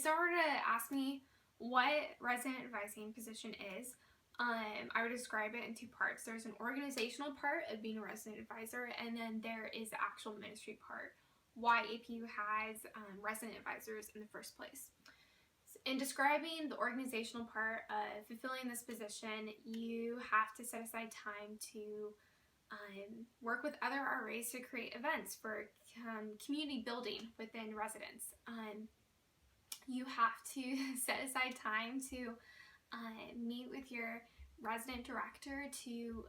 if someone were to ask me what resident advising position is, I would describe it in two parts. There's an organizational part of being a resident advisor, and then there is the actual ministry part, why APU has resident advisors in the first place. In describing the organizational part of fulfilling this position, you have to set aside time to work with other RAs to create events for community building within residents. You have to set aside time to meet with your resident director to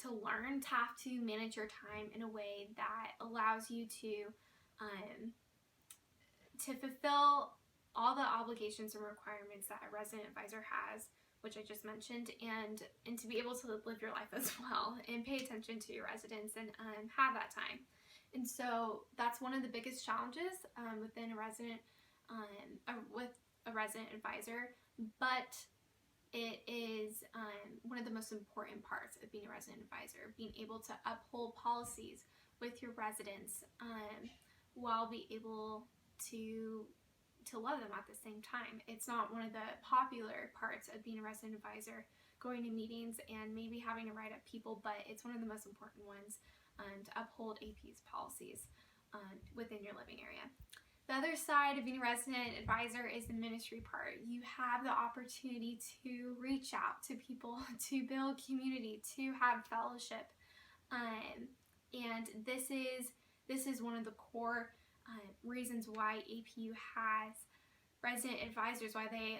learn to have to manage your time in a way that allows you to fulfill all the obligations and requirements that a resident advisor has, which I just mentioned, and to be able to live your life as well and pay attention to your residents and have that time. And so that's one of the biggest challenges within a resident with a resident advisor, but it is one of the most important parts of being a resident advisor, being able to uphold policies with your residents while be able to love them at the same time. It's not one of the popular parts of being a resident advisor, going to meetings and maybe having to write up people, but it's one of the most important ones to uphold APU's policies within your living area. The other side of being a resident advisor is the ministry part. You have the opportunity to reach out to people, to build community, to have fellowship, and this is one of the core reasons why APU has resident advisors, why they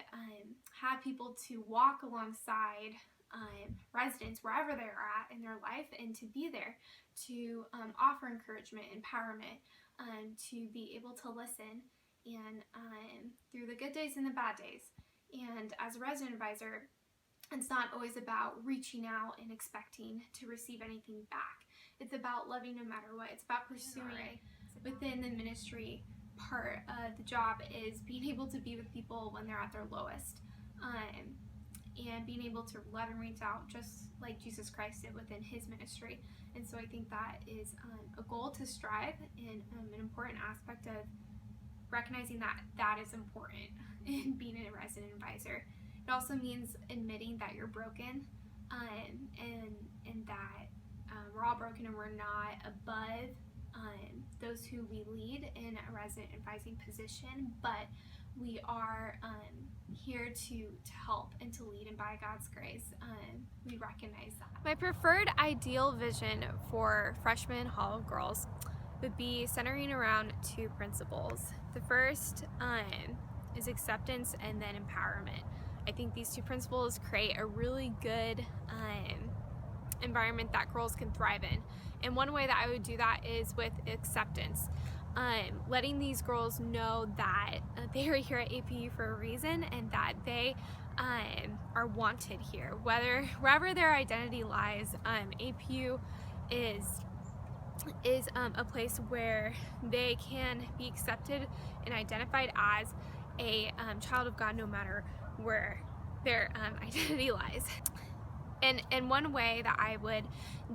have people to walk alongside residents wherever they're at in their life, and to be there to offer encouragement, empowerment, to be able to listen and through the good days and the bad days. And as a resident advisor, it's not always about reaching out and expecting to receive anything back. It's about loving no matter what. It's about pursuing. Within the ministry part of the job is being able to be with people when they're at their lowest, and being able to love and reach out just like Jesus Christ did within his ministry. And so I think that is a goal to strive, and an important aspect of recognizing that is important in being a resident advisor. It also means admitting that you're broken, and that we're all broken and we're not above those who we lead in a resident advising position, but we are here to help and to lead, and by God's grace, we recognize that. My preferred ideal vision for freshman Hall of Girls would be centering around two principles. The first is acceptance, and then empowerment. I think these two principles create a really good environment that girls can thrive in. And one way that I would do that is with acceptance. Letting these girls know that they are here at APU for a reason, and that they are wanted here. Wherever their identity lies, APU is a place where they can be accepted and identified as a child of God, no matter where their identity lies. And one way that I would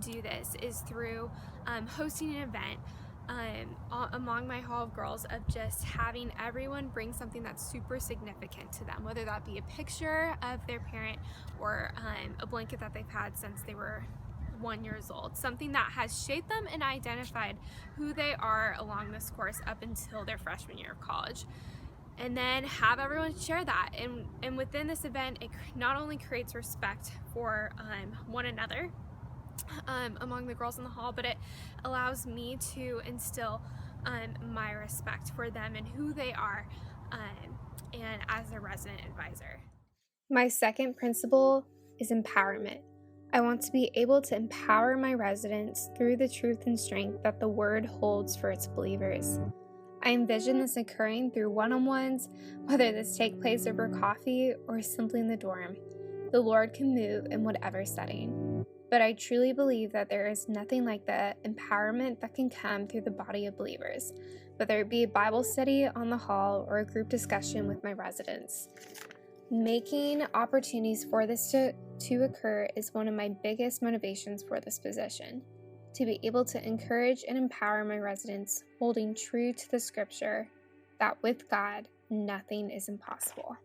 do this is through hosting an event among my Hall of Girls, of just having everyone bring something that's super significant to them, whether that be a picture of their parent or a blanket that they've had since they were 1 year old, something that has shaped them and identified who they are along this course up until their freshman year of college. And then have everyone share that. And within this event, it not only creates respect for one another among the girls in the hall, but it allows me to instill my respect for them and who they are, and as a resident advisor. My second principle is empowerment. I want to be able to empower my residents through the truth and strength that the Word holds for its believers. I envision this occurring through one-on-ones, whether this take place over coffee or simply in the dorm. The Lord can move in whatever setting. But I truly believe that there is nothing like the empowerment that can come through the body of believers, whether it be a Bible study on the hall or a group discussion with my residents. Making opportunities for this to occur is one of my biggest motivations for this position. To be able to encourage and empower my residents, holding true to the scripture, that with God, nothing is impossible.